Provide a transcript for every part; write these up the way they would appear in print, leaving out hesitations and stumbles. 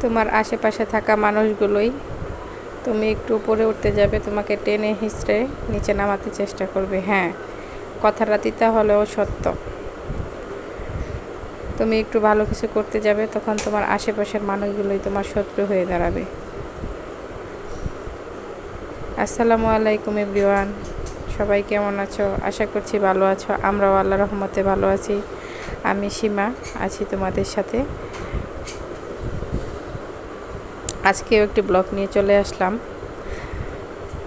তোমার আশেপাশে থাকা মানুষগুলোই তুমি একটু উপরে উঠতে যাবে তোমাকে টেনে হিঁচড়ে নিচে নামাতে চেষ্টা করবে। হ্যাঁ, কথাটা তিতা হলেও সত্য। তুমি একটু ভালো কিছু করতে যাবে তখন তোমার আশেপাশের মানুষগুলোই তোমার শত্রু হয়ে দাঁড়াবে। আসসালামু আলাইকুম এভরিওয়ান, সবাই কেমন আছো? আশা করছি ভালো আছো। আমরাও আল্লাহর রহমতে ভালো আছি। আমি সীমা আছি তোমাদের সাথে। আজকেও একটি ব্লগ নিয়ে চলে আসলাম।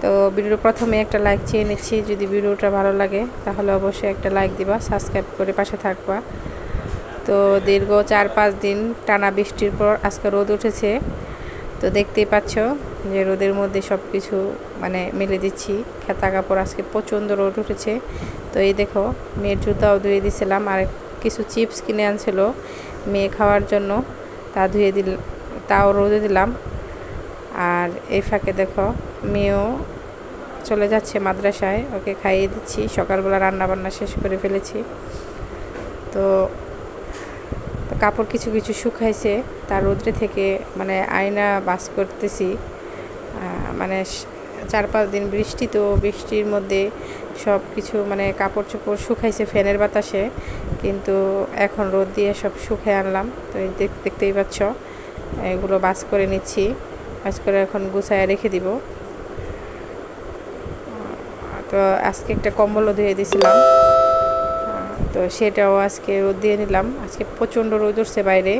তো ভিডিওর প্রথমে একটা লাইক চেয়ে নিচ্ছি। যদি ভিডিওটা ভালো লাগে তাহলে অবশ্যই একটা লাইক দিবা, সাবস্ক্রাইব করে পাশে থাকবা। তো দীর্ঘ 4-5 দিন টানা বৃষ্টির পর আজকে রোদ উঠেছে। তো দেখতেই পাচ্ছ যে রোদের মধ্যে সব কিছু মেলে দিচ্ছি। খেতা কাপড় আজকে প্রচণ্ড রোদ উঠেছে। তো এই দেখো, মেয়ের জুতাও ধুয়ে দিয়েছিলাম, আর কিছু চিপস কিনে আনছিল মেয়ে খাওয়ার জন্য, তাও রোদে দিলাম। আর এই ফাঁকে দেখো মেয়েও চলে যাচ্ছে মাদ্রাসায়, ওকে খাইয়ে দিচ্ছি। সকালবেলা রান্না বান্না শেষ করে ফেলেছি। তো কাপড় কিছু কিছু শুকাইছে, তার রোদ্রে থেকে আয়না বাস করতেছি। 4-5 দিন বৃষ্টি, তো বৃষ্টির মধ্যে সব কিছু কাপড় চোপড় শুকাইছে ফ্যানের বাতাসে, কিন্তু এখন রোদ দিয়ে সব শুকিয়ে আনলাম। তো এই দেখতেই পাচ্ছ, এগুলো বাস করে নিচ্ছি। বাস করে এখন গুছায় রেখে দিব। তো আজকে একটা কম্বলও ধুয়ে দিয়েছিলাম, তো সেটাও আজকে রোদ দিয়ে নিলাম। আজকে প্রচণ্ড রোদ উঠছে বাইরে।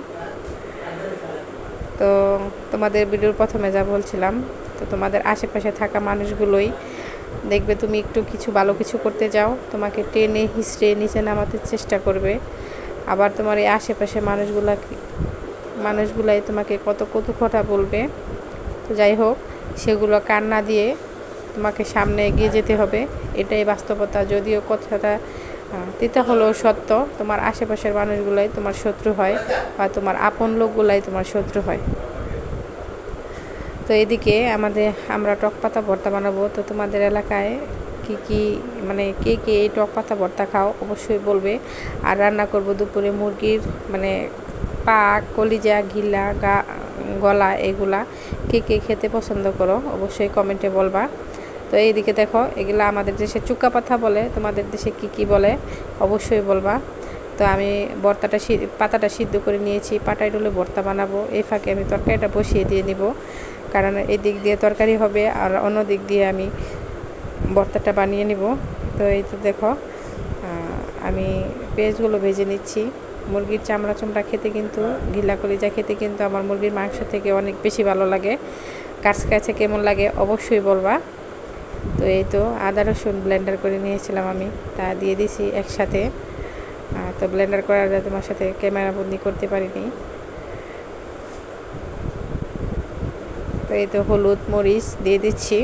তো তোমাদের ভিডিওর প্রথমে যা বলছিলাম, তো তোমাদের আশেপাশে থাকা মানুষগুলোই দেখবে তুমি একটু কিছু ভালো কিছু করতে যাও, তোমাকে টেনে হিঁচড়ে নিচে নামাতে চেষ্টা করবে। আবার তোমার এই আশেপাশে মানুষগুলাই তোমাকে কত কটু কথা বলবে। তো যাই হোক, সেগুলো কান না দিয়ে তোমাকে সামনে এগিয়ে যেতে হবে, এটাই বাস্তবতা। যদিও কথাটা তিতা হলেও সত্য, তোমার আশেপাশের মানুষগুলাই তোমার শত্রু হয়, বা তোমার আপন লোকগুলাই তোমার শত্রু হয়। তো এদিকে আমরা টক পাতা ভর্তা বানাবো। তো তোমাদের এলাকায় কি কে কে এই টক পাতা ভর্তা খাও অবশ্যই বলবে। আর রান্না করব দুপুরে মুরগির পা, কলিজা, গিলা, গলা, এগুলা কে কে খেতে পছন্দ করো অবশ্যই কমেন্টে বলবা। তো এইদিকে দেখো, এগুলা আমাদের দেশে চুক্কা পাতা বলে, তোমাদের দেশে কি বলে অবশ্যই বলবা। তো আমি পাতাটা সিদ্ধ করে নিয়েছি, পাটায় ডলে ভর্তা বানাবো। এই ফাঁকে আমি তরকারিটা বসিয়ে দিয়ে নিব, কারণ এই দিক দিয়ে তরকারি হবে আর অন্য দিক দিয়ে আমি ভর্তাটা বানিয়ে নিব। তো এই তো দেখো, আমি পেঁয়াজগুলো ভেজে নিচ্ছি। মুরগির চামড়া খেতে কিন্তু, গিলা কলিজা খেতে কিন্তু আমার মুরগির মাংস থেকে অনেক বেশি ভালো লাগে। কাছে কেমন লাগে অবশ্যই বলবা। তো এই তো আদা রসুন ব্লেন্ডার করে নিয়েছিলাম আমি, তা দিয়ে দিছি একসাথে। তো ব্লেন্ডার করার তোমার সাথে ক্যামেরা বন্দি করতে পারিনি। তো এই তো হলুদ মরিচ দিয়ে দিচ্ছি।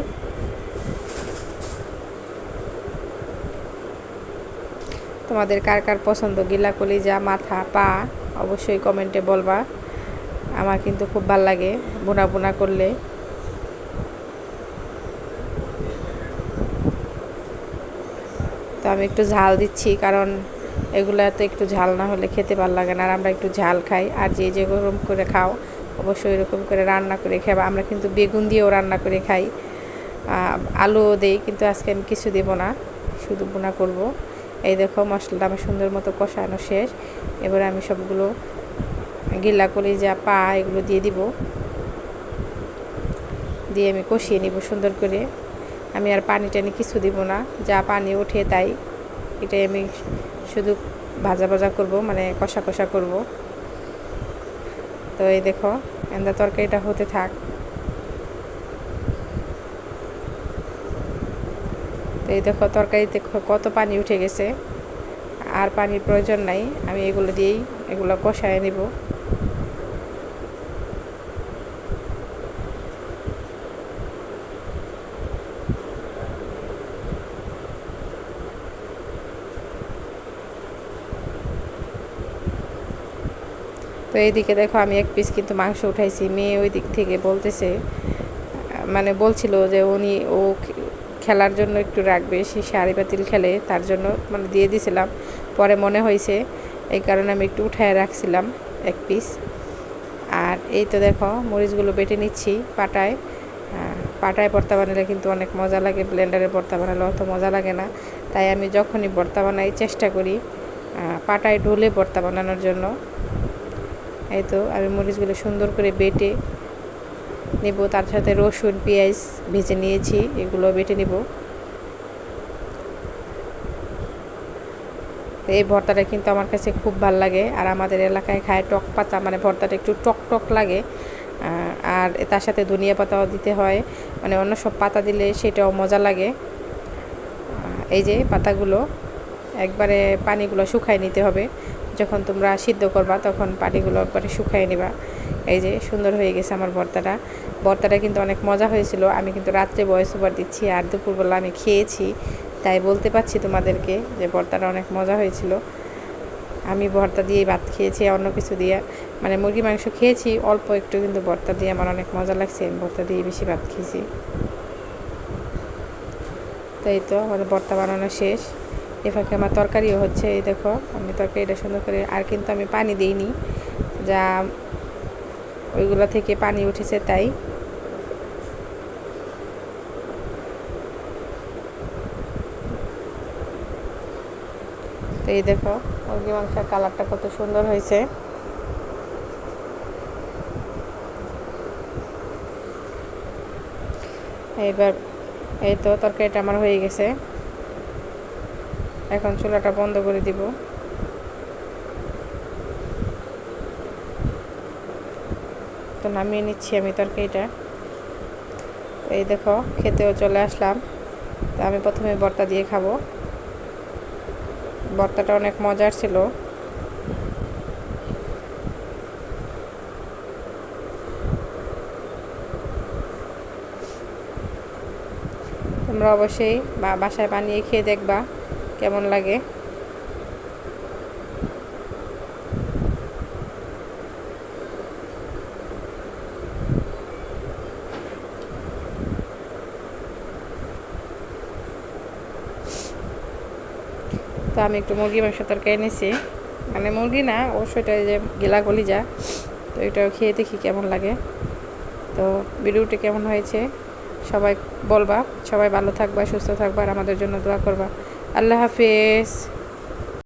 তোমাদের কার কার পছন্দ গিলা কলিজা, মাথা, পা অবশ্যই কমেন্টে বলবা। আমার কিন্তু খুব ভালো লাগে বোনা করলে। তো আমি একটু ঝাল দিচ্ছি, কারণ এগুলা তো একটু ঝাল না হলে খেতে ভালো লাগে না, আর আমরা একটু ঝাল খাই। আর যে গরম করে খাও অবশ্যই এরকম করে রান্না করে খাবা। আমরা কিন্তু বেগুন দিয়েও রান্না করে খাই, আলুও দেই, কিন্তু আজকে আমি কিছু দেব না, শুধু বোনা করব। এই দেখো, মশলাটা আমার সুন্দর মতো কষানো শেষ। এবারে আমি সবগুলো গিলা কলিজা, পা এগুলো দিয়ে দিব, দিয়ে আমি কষিয়ে নিব সুন্দর করে। আমি আর পানি টানি কিছু দিব না, যা পানি ওঠে তাই, এটাই আমি শুধু ভাজা করব, কষা করব। তো এই দেখো, তরকারিটা হতে থাক। তো এই দেখো, তরকারিতে কত পানি উঠে গেছে, আর পানির প্রয়োজন নাই। আমি এগুলো দিয়েই কষায় নিব। তো এইদিকে দেখো, আমি এক পিস কিন্তু মাংস উঠাইছি। মেয়ে ওই দিক থেকে বলছিল যে ও খেলার জন্য একটু রাখবে, সে শাড়ি বাতিল খেলে, তার জন্য দিয়ে দিছিলাম। পরে মনে হয়েছে, এই কারণে আমি একটু উঠায় রাখছিলাম এক পিস। আর এই তো দেখো মরিচগুলো বেটে নিচ্ছি পাটায়। পাটায় ভর্তা বানালে কিন্তু অনেক মজা লাগে, ব্লেন্ডারে ভর্তা বানালে অত মজা লাগে না। তাই আমি যখনই ভর্তা বানাই চেষ্টা করি পাটায় ঢলে ভর্তা বানানোর জন্য। এই তো আমি মরিচগুলো সুন্দর করে বেটে নেব, তার সাথে রসুন পেঁয়াজ ভেজে নিয়েছি, এগুলো বেটে নেব। এই ভর্তাটা কিন্তু আমার কাছে খুব ভালো লাগে। আর আমাদের এলাকায় খায় টক পাতা, মানে ভর্তাটা একটু টক টক লাগে। আর তার সাথে ধনিয়া পাতাও দিতে হয়, মানে অন্য সব পাতা দিলে সেটাও মজা লাগে। এই যে পাতাগুলো একবারে পানিগুলো শুকায় নিতে হবে, যখন তোমরা সিদ্ধ করবা তখন পানিগুলো একবারে শুকায় নিবা। এই যে সুন্দর হয়ে গেছে আমার ভর্তাটা কিন্তু অনেক মজা হয়েছিল। আমি কিন্তু রাত্রে ভয়েস ওভার দিচ্ছি আর দুপুরবেলা আমি খেয়েছি, তাই বলতে পারছি তোমাদেরকে যে ভর্তাটা অনেক মজা হয়েছিল। আমি ভর্তা দিয়েই ভাত খেয়েছি, অন্য কিছু দিয়ে মানে মুরগি মাংস খেয়েছি অল্প একটু, কিন্তু ভর্তা দিয়ে আমার অনেক মজা লাগছে, আমি ভর্তা দিয়ে বেশি ভাত খেয়েছি। তাই তো আমাদের ভর্তা বানানো শেষ, এ ফাঁকে আমার তরকারিও হচ্ছে। এই দেখো আমি তরকারিটা সুন্দর করে, আর কিন্তু আমি পানি দিইনি, যা ওইগুলো থেকে পানি উঠেছে তাই। তো এই দেখো মুরগি মাংসের কালারটা কত সুন্দর হয়েছে। এইবার এই তো তরকারিটা আমার হয়ে গেছে, এখন চুলাটা বন্ধ করে দিব। তো নামিয়ে নিচ্ছি আমি তরকারিটা। এই দেখো খেতেও চলে আসলাম। তো আমি প্রথমে ভর্তা দিয়ে খাবো, ভর্তাটা অনেক মজার ছিল। তোমরা অবশ্যই বাসায় বানিয়ে খেয়ে দেখবা কেমন লাগে। তো আমি একটু মুরগি মাংস তরকারি নিয়েছি, মানে মুরগি না অবশ্যই এটা যে গেলা কলিজা, তো এটাও খেয়ে দেখি কেমন লাগে। তো ভিডিওটি কেমন হয়েছে সবাই বলবা, সবাই ভালো থাকবা, সুস্থ থাকবা, আর আমাদের জন্য দোয়া করবা। আল্লাহ হাফেজ।